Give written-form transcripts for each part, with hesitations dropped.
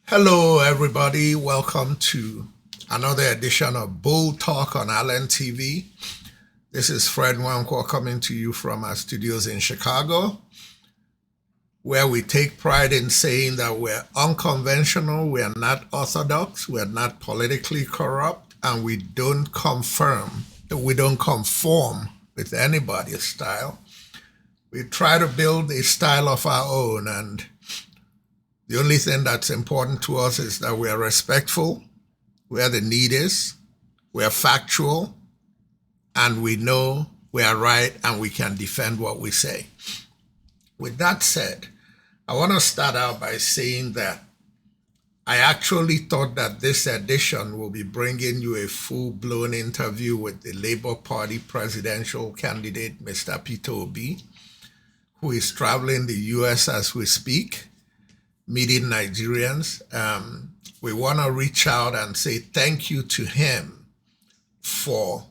Hello, everybody. Welcome to another edition of Bull Talk on Allen TV. This is Fred Wankwo coming to you from our studios in Chicago, where we take pride in saying that we're unconventional, we are not orthodox, we are not politically corrupt, and we don't conform with anybody's style. We try to build a style of our own, and the only thing that's important to us is that we are respectful, where the need is, we are factual, and we know we are right and we can defend what we say. With that said, I want to start out by saying that I actually thought that this edition will be bringing you a full-blown interview with the Labour Party presidential candidate, Mr. Peter Obi, who is traveling the US as we speak, meeting Nigerians. We want to reach out and say thank you to him for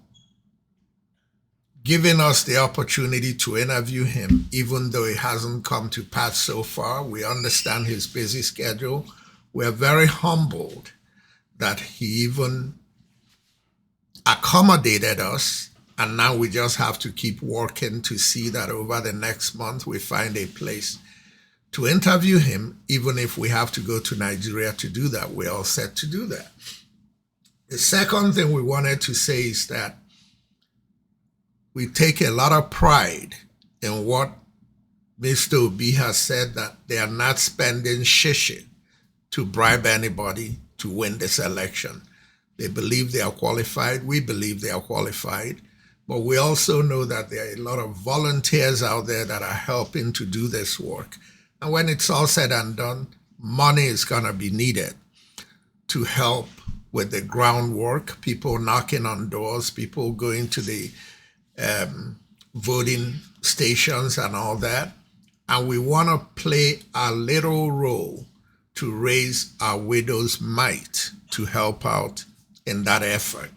giving us the opportunity to interview him, even though it hasn't come to pass so far. We understand his busy schedule. We're very humbled that he even accommodated us, and now we just have to keep working to see that over the next month we find a place to interview him. Even if we have to go to Nigeria to do that, we're all set to do that. The second thing we wanted to say is that we take a lot of pride in what Mr. Obi has said, that they are not spending shishi to bribe anybody to win this election. They believe they are qualified. We believe they are qualified. But we also know that there are a lot of volunteers out there that are helping to do this work. And when it's all said and done, money is going to be needed to help with the groundwork, people knocking on doors, people going to the voting stations and all that. And we want to play a little role to raise our widow's mite to help out in that effort.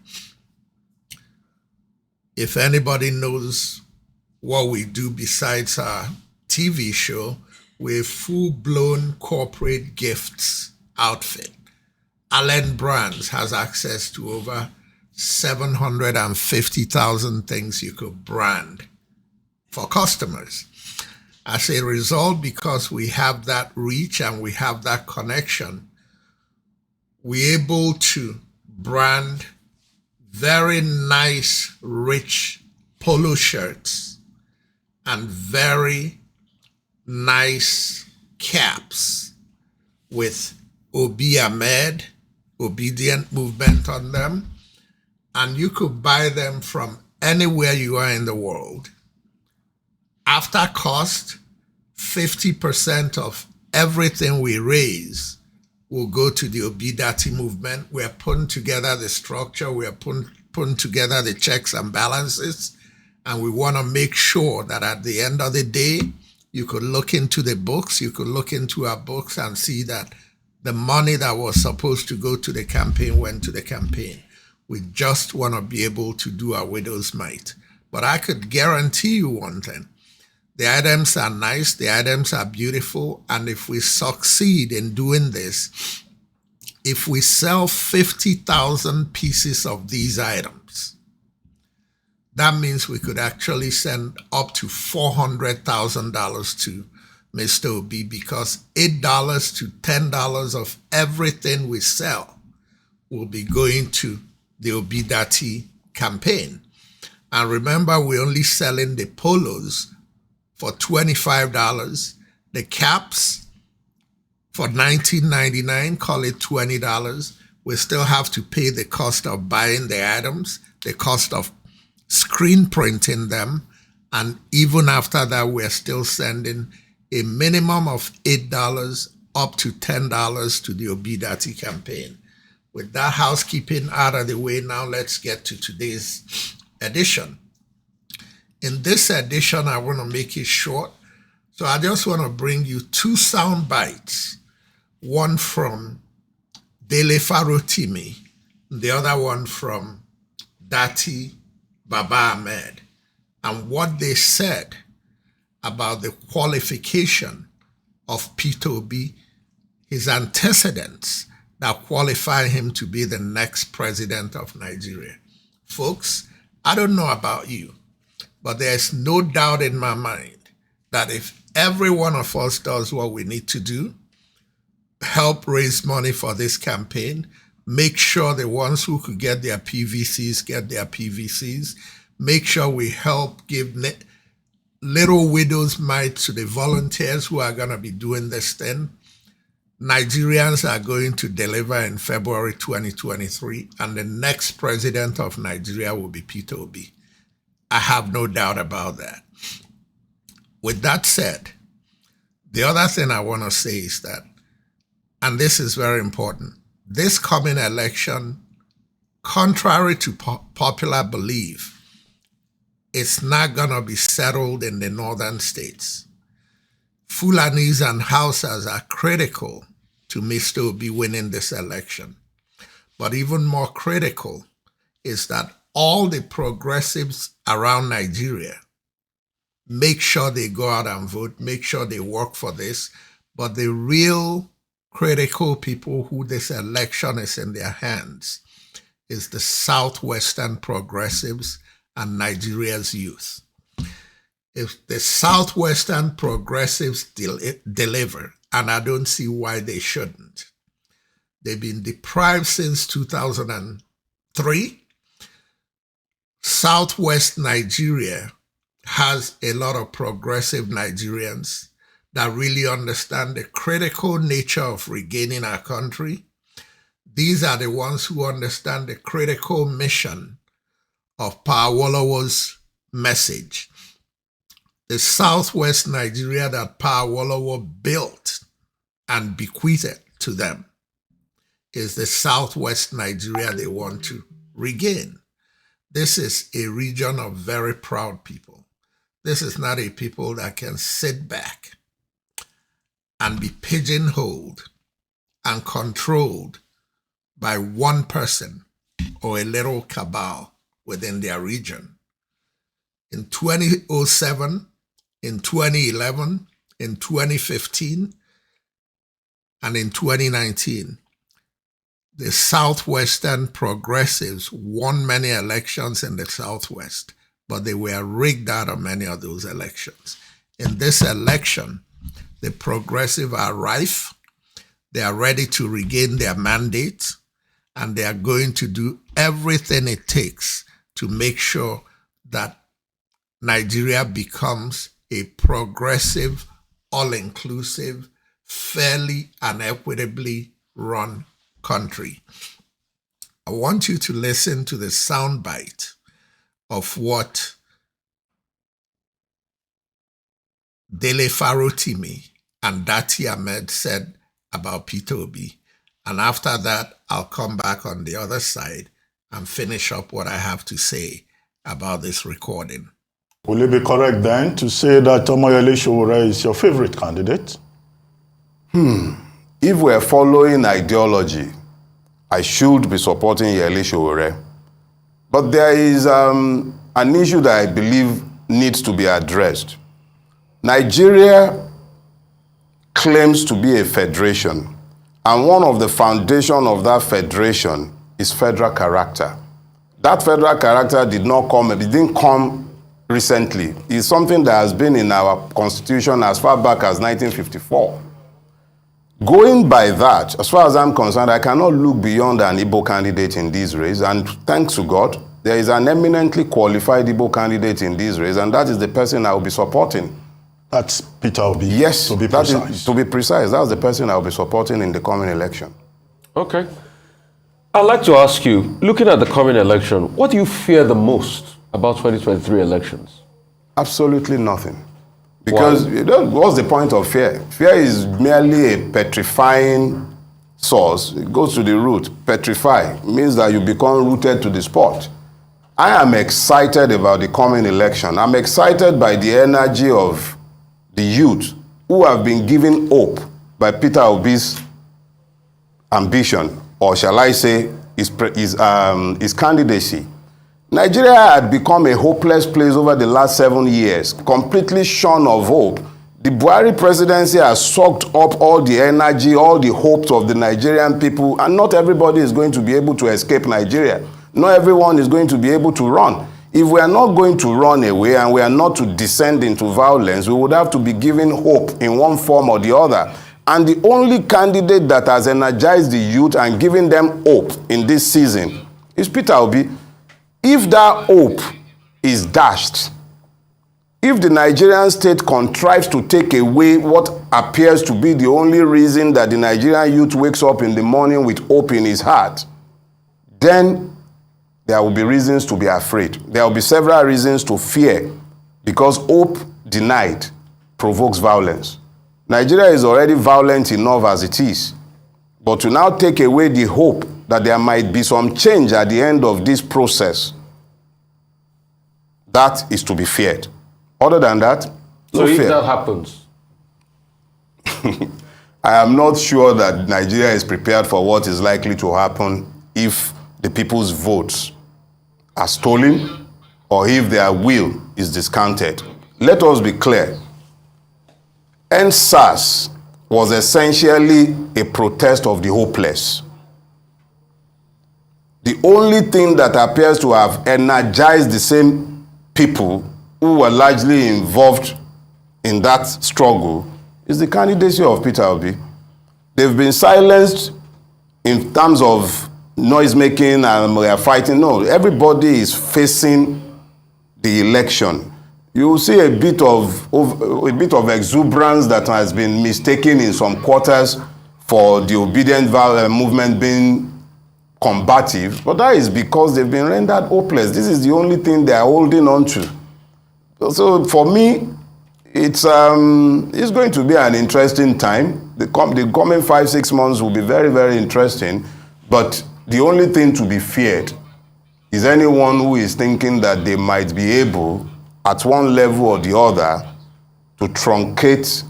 If anybody knows what we do besides our TV show, we're a full-blown corporate gifts outfit. Allen Brands has access to over 750,000 things you could brand for customers. As a result, because we have that reach and we have that connection, we're able to brand very nice, rich polo shirts and very nice caps with Obi-Ahmed, obedient movement on them. And you could buy them from anywhere you are in the world. After cost, 50% of everything we raise will go to the Obi-Dati movement. We're putting together the structure, we're putting together the checks and balances, and we want to make sure that at the end of the day, you could look into the books, you could look into our books and see that the money that was supposed to go to the campaign went to the campaign. We just want to be able to do our widow's mite. But I could guarantee you one thing. The items are nice, the items are beautiful, and if we succeed in doing this, if we sell 50,000 pieces of these items, that means we could actually send up to $400,000 to Mr. Obi, because $8 to $10 of everything we sell will be going to the Obi-Dati campaign. And remember, we're only selling the polos for $25, the caps for $19.99, call it $20. We still have to pay the cost of buying the items, the cost of screen printing them, and even after that, we're still sending a minimum of $8 up to $10 to the Obi-Dati campaign. With that housekeeping out of the way, now let's get to today's edition. In this edition, I want to make it short, so I just want to bring you two sound bites, one from Dele Farotimi, the other one from Dati Baba Ahmed, and what they said about the qualification of Peter Obi his antecedents that qualify him to be the next president of Nigeria. Folks, I don't know about you, but there's no doubt in my mind that if every one of us does what we need to do, help raise money for this campaign, make sure the ones who could get their PVCs get their PVCs, make sure we help give little widow's mite to the volunteers who are going to be doing this thing, Nigerians are going to deliver in February 2023, and the next president of Nigeria will be Peter Obi. I have no doubt about that. With that said, the other thing I want to say is that, and this is very important, this coming election, contrary to popular belief, it's not going to be settled in the northern states. Fulanis and Hausas are critical to Mr. Obi winning this election. But even more critical is that all the progressives around Nigeria make sure they go out and vote, make sure they work for this. But the real critical people who this election is in their hands is the Southwestern progressives and Nigeria's youth. If the Southwestern progressives deliver, and I don't see why they shouldn't, they've been deprived since 2003. Southwest Nigeria has a lot of progressive Nigerians that really understand the critical nature of regaining our country. These are the ones who understand the critical mission of Awolowo's message. The Southwest Nigeria that Awolowo built and bequeathed to them is the Southwest Nigeria they want to regain. This is a region of very proud people. This is not a people that can sit back and be pigeonholed and controlled by one person or a little cabal within their region. In 2007, in 2011, in 2015, and in 2019, the Southwestern progressives won many elections in the Southwest, but they were rigged out of many of those elections. In this election, the progressives are rife, they are ready to regain their mandate, and they are going to do everything it takes to make sure that Nigeria becomes a progressive, all-inclusive, fairly and equitably run country. I want you to listen to the soundbite of what Dele Farotimi and Dati Ahmed said about Peter Obi. And after that, I'll come back on the other side and finish up what I have to say about this recording. Will it be correct then to say that Omoyele Sowore is your favorite candidate? If we're following ideology, I should be supporting Yele Sowore. But there is an issue that I believe needs to be addressed. Nigeria claims to be a federation, and one of the foundations of that federation is federal character. That federal character didn't come recently. It's something that has been in our constitution as far back as 1954. Going by that, as far as I'm concerned, I cannot look beyond an Igbo candidate in this race, and thanks to God, there is an eminently qualified Igbo candidate in this race, and that is the person I will be supporting. That's Peter Obi. Yes, to be precise. To be precise, that's the person I will be supporting in the coming election. Okay. I'd like to ask you, looking at the coming election, what do you fear the most about 2023 elections? Absolutely nothing. Because what's the point of fear? Fear is merely a petrifying source. It goes to the root. Petrify means that you become rooted to the spot. I am excited about the coming election. I'm excited by the energy of the youth who have been given hope by Peter Obi's ambition, or shall I say, his candidacy. Nigeria had become a hopeless place over the last 7 years, completely shorn of hope. The Buhari presidency has sucked up all the energy, all the hopes of the Nigerian people, and not everybody is going to be able to escape Nigeria. Not everyone is going to be able to run. If we are not going to run away and we are not to descend into violence, we would have to be given hope in one form or the other. And the only candidate that has energized the youth and given them hope in this season is Peter Obi. If that hope is dashed, if the Nigerian state contrives to take away what appears to be the only reason that the Nigerian youth wakes up in the morning with hope in his heart, then there will be reasons to be afraid. There will be several reasons to fear, because hope denied provokes violence. Nigeria is already violent enough as it is, but to now take away the hope that there might be some change at the end of this process, that is to be feared. Other than that, so no if fear. that happens, I am not sure that Nigeria is prepared for what is likely to happen if the people's votes are stolen or if their will is discounted. Let us be clear. EndSARS was essentially a protest of the hopeless. The only thing that appears to have energized the same people who were largely involved in that struggle is the candidacy of Peter Obi. They've been silenced in terms of noise making and we are fighting. No, everybody is facing the election. You will see a bit of exuberance that has been mistaken in some quarters for the obedient movement being combative, but that is because they've been rendered hopeless. This is the only thing they are holding on to. So for me, it's going to be an interesting time. The coming 5-6 months will be very, very interesting. But the only thing to be feared is anyone who is thinking that they might be able, at one level or the other, to truncate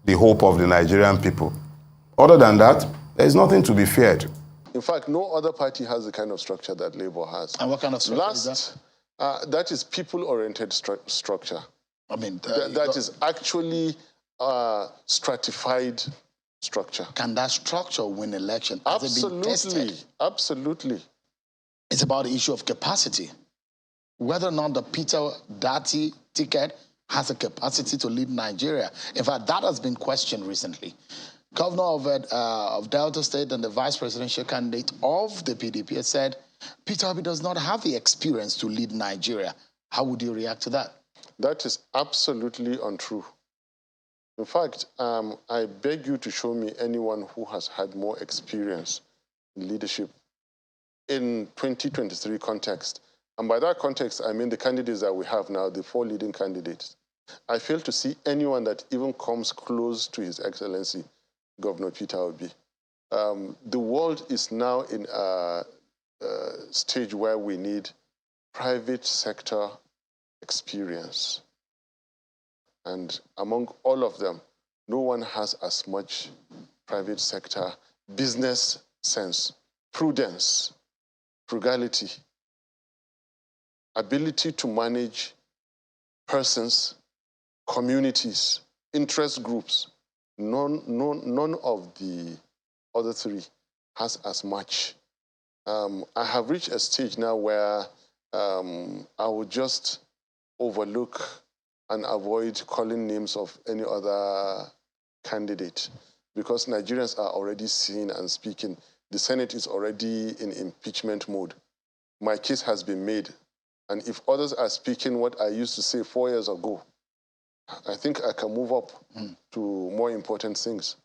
the hope of the Nigerian people. Other than that, there is nothing to be feared. In fact, no other party has the kind of structure that Labour has. And what kind of structure is that? That is people-oriented structure. I mean, that is actually stratified structure. Can that structure win election? Has it been Absolutely, tested? absolutely. It's about the issue of capacity. Whether or not the Peter Dati ticket has a capacity to lead Nigeria. In fact, that has been questioned recently. Governor of Delta State and the vice presidential candidate of the PDP has said Peter Obi does not have the experience to lead Nigeria. How would you react to that? That is absolutely untrue. In fact, I beg you to show me anyone who has had more experience in leadership in 2023 context. And by that context, I mean the candidates that we have now, the 4 leading candidates. I fail to see anyone that even comes close to His Excellency, Governor Peter Obi. The world is now in a stage where we need private sector experience. And among all of them, no one has as much private sector business sense, prudence, frugality, ability to manage persons, communities, interest groups. None of the other 3 has as much. I have reached a stage now where I would just overlook and avoid calling names of any other candidate because Nigerians are already seeing and speaking. The Senate is already in impeachment mode. My case has been made. And if others are speaking what I used to say 4 years ago, I think I can move up to more important things.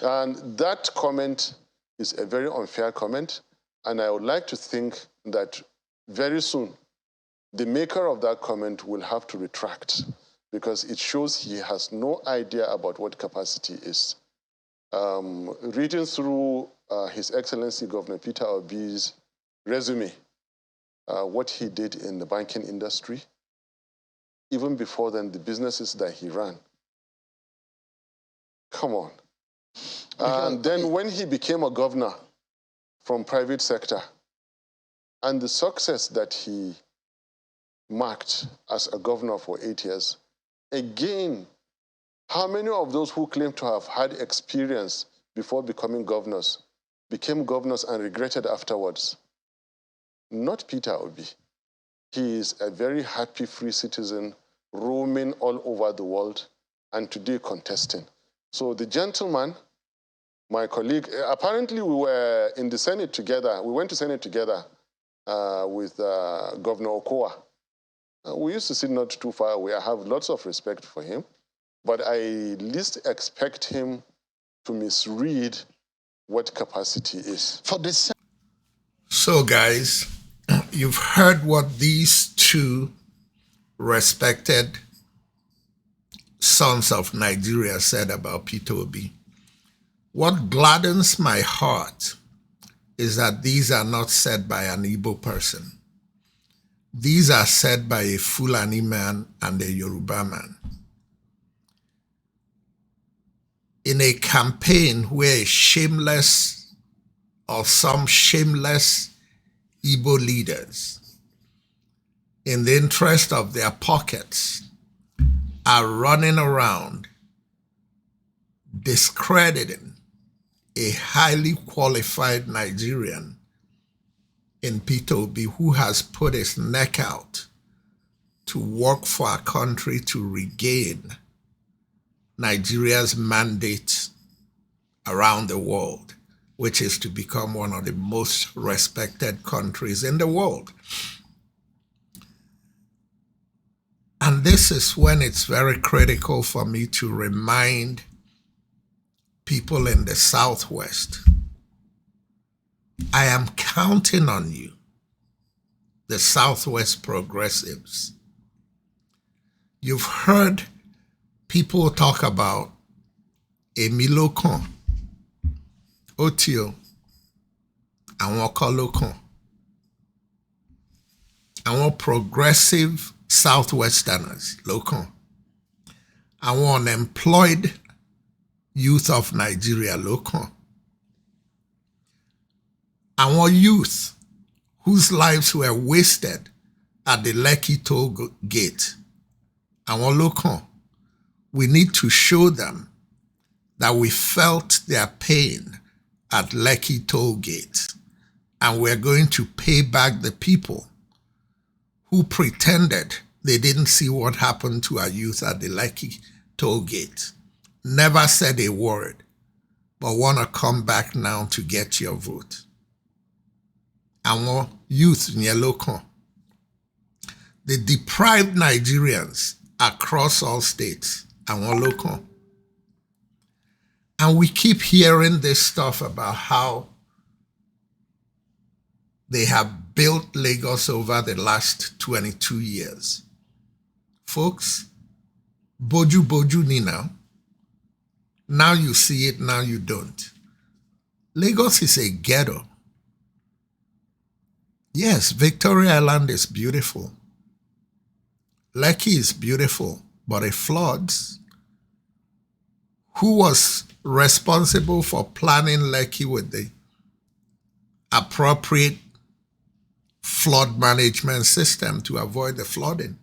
And that comment is a very unfair comment. And I would like to think that very soon, the maker of that comment will have to retract because it shows he has no idea about what capacity is. Reading through His Excellency Governor Peter Obi's resume, what he did in the banking industry, even before then, the businesses that he ran. Come on. And then when he became a governor from private sector, and the success that he marked as a governor for 8 years, again, How many of those who claim to have had experience before becoming governors became governors and regretted afterwards? Not Peter Obi. He is a very happy free citizen roaming all over the world and today contesting. So the gentleman, my colleague, apparently we were in the Senate together. We went to Senate together with Governor Okowa. We used to sit not too far away. I have lots of respect for him, but I least expect him to misread what capacity is. For this, So, guys, you've heard what these two respected sons of Nigeria said about Peter Obi. What gladdens my heart is that these are not said by an Igbo person. These are said by a Fulani man and a Yoruba man. In a campaign where a shameless or some shameless Igbo leaders, in the interest of their pockets, are running around discrediting a highly qualified Nigerian in Peter Obi, who has put his neck out to work for our country to regain Nigeria's mandate around the world, which is to become one of the most respected countries in the world. And this is when it's very critical for me to remind people in the Southwest, I am counting on you, the Southwest progressives. You've heard people talk about Emilokon, Otio, àwọn Kolokon, àwọn progressive Southwesterners, Lokon, àwọn unemployed youth of Nigeria, Lokon, our youth whose lives were wasted at the Lekki toll gate, our local, we need to show them that we felt their pain at Lekki toll gate, and we're going to pay back the people who pretended they didn't see what happened to our youth at the Lekki toll gate, never said a word, but want to come back now to get your vote. Our youth in Yellow, the deprived Nigerians across all states, our local. And we keep hearing this stuff about how they have built Lagos over the last 22 years. Folks, boju boju ni now. Now you see it, now you don't. Lagos is a ghetto. Yes, Victoria Island is beautiful. Lekki is beautiful, but it floods. Who was responsible for planning Lekki with the appropriate flood management system to avoid the flooding?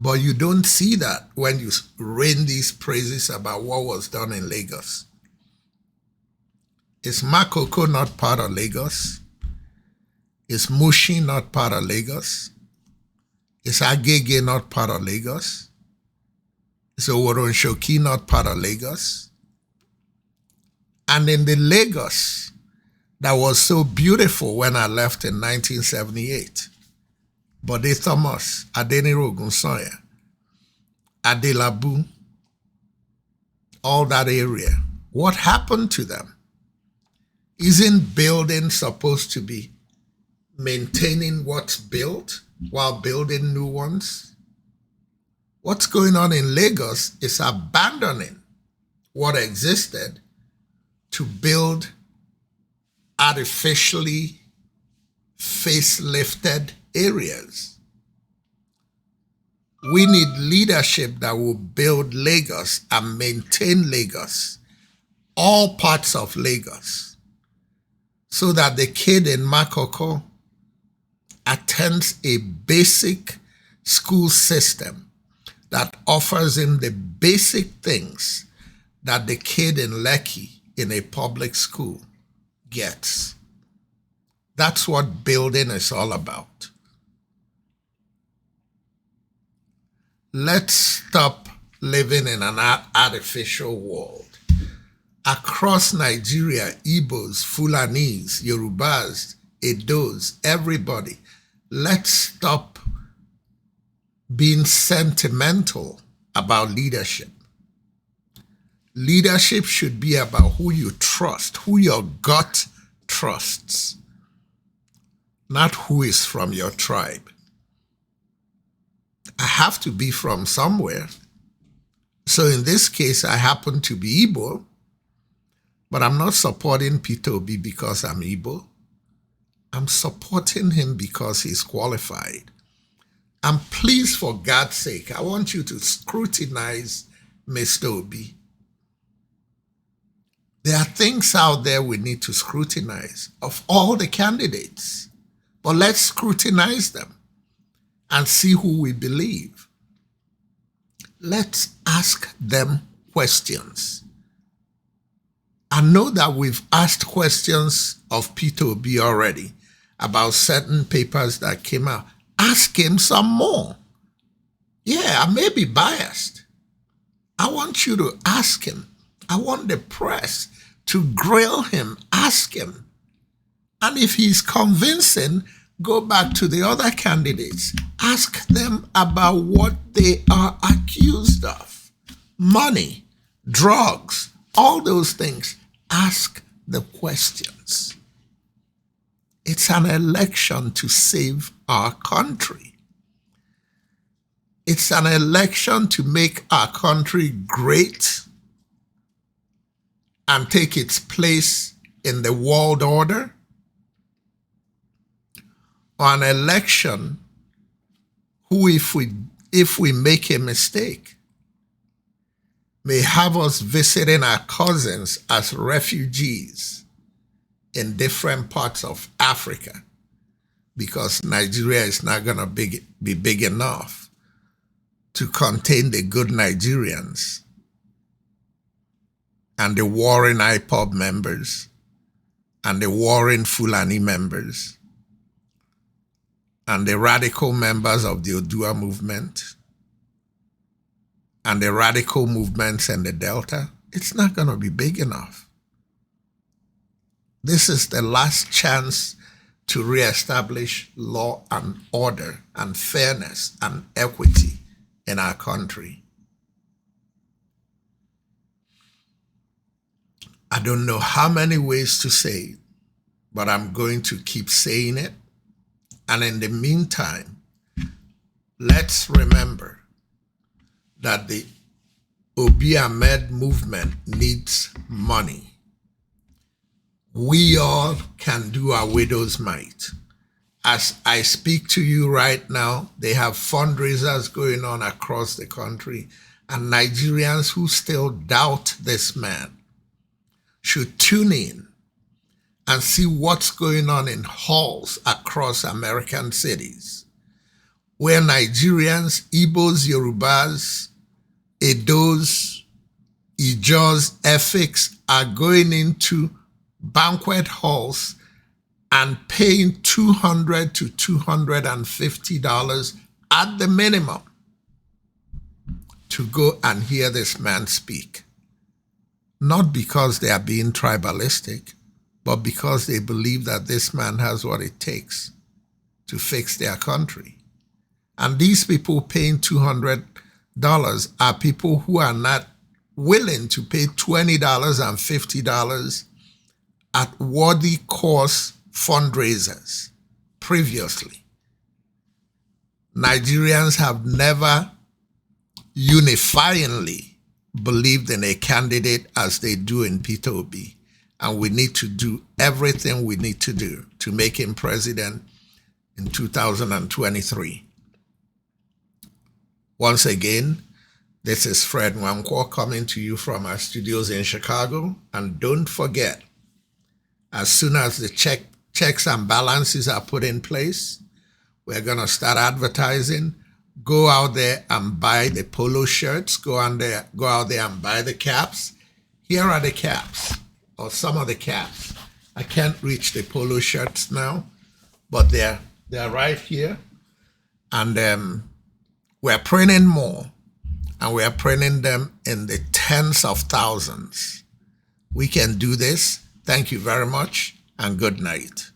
But you don't see that when you rain these praises about what was done in Lagos. Is Makoko not part of Lagos? Is Mushi not part of Lagos? Is Agege not part of Lagos? Is Oworonshoki not part of Lagos? And in the Lagos that was so beautiful when I left in 1978, Bode Thomas, Adeniro Ogunsanya, Adelabu, all that area, what happened to them? Isn't building supposed to be maintaining what's built while building new ones? What's going on in Lagos is abandoning what existed to build artificially facelifted areas. We need leadership that will build Lagos and maintain Lagos, all parts of Lagos, so that the kid in Makoko attends a basic school system that offers him the basic things that the kid in Lekki in a public school gets. That's what building is all about. Let's stop living in an artificial world. Across Nigeria, Igbos, Fulanis, Yorubas, Edos, everybody, let's stop being sentimental about leadership. Leadership should be about who you trust, who your gut trusts, not who is from your tribe. I have to be from somewhere. So in this case, I happen to be Igbo, but I'm not supporting Peter Obi because I'm Igbo. I'm supporting him because he's qualified. And please, for God's sake, I want you to scrutinize Mr. Obi. There are things out there we need to scrutinize of all the candidates, but let's scrutinize them and see who we believe. Let's ask them questions. I know that we've asked questions of Peter Obi already about certain papers that came out. Ask him some more. Yeah, I may be biased. I want you to ask him. I want the press to grill him, ask him. And if he's convincing, go back to the other candidates. Ask them about what they are accused of. Money, drugs, all those things. Ask the questions. It's an election to save our country. It's an election to make our country great and take its place in the world order, or an election who, if we make a mistake, may have us visiting our cousins as refugees in different parts of Africa, because Nigeria is not going to be big enough to contain the good Nigerians and the warring IPOB members and the warring Fulani members and the radical members of the Odua movement and the radical movements in the Delta. It's not going to be big enough. This is the last chance to reestablish law and order and fairness and equity in our country. I don't know how many ways to say it, but I'm going to keep saying it. And in the meantime, let's remember that the Obi-Ahmed movement needs money. We all can do our widow's mite. As I speak to you right now, they have fundraisers going on across the country, and Nigerians who still doubt this man should tune in and see what's going on in halls across American cities, where Nigerians, Igbos, Yorubas, Edos, Ijos, Efiks are going into banquet halls and paying $200 to $250 at the minimum to go and hear this man speak. Not because they are being tribalistic, but because they believe that this man has what it takes to fix their country. And these people paying $200 are people who are not willing to pay $20 and $50 at worthy cause fundraisers previously. Nigerians have never unifyingly believed in a candidate as they do in Peter Obi. And we need to do everything we need to do to make him president in 2023. Once again, this is Fred Nwankwo coming to you from our studios in Chicago. And don't forget, as soon as the checks and balances are put in place, we're going to start advertising. go out there and buy the polo shirts, go out there and buy the caps. Here are the caps, or some of the caps. I can't reach the polo shirts now, but they're right here. And we're printing more, and we're printing them in the tens of thousands. We can do this. Thank you very much, and good night.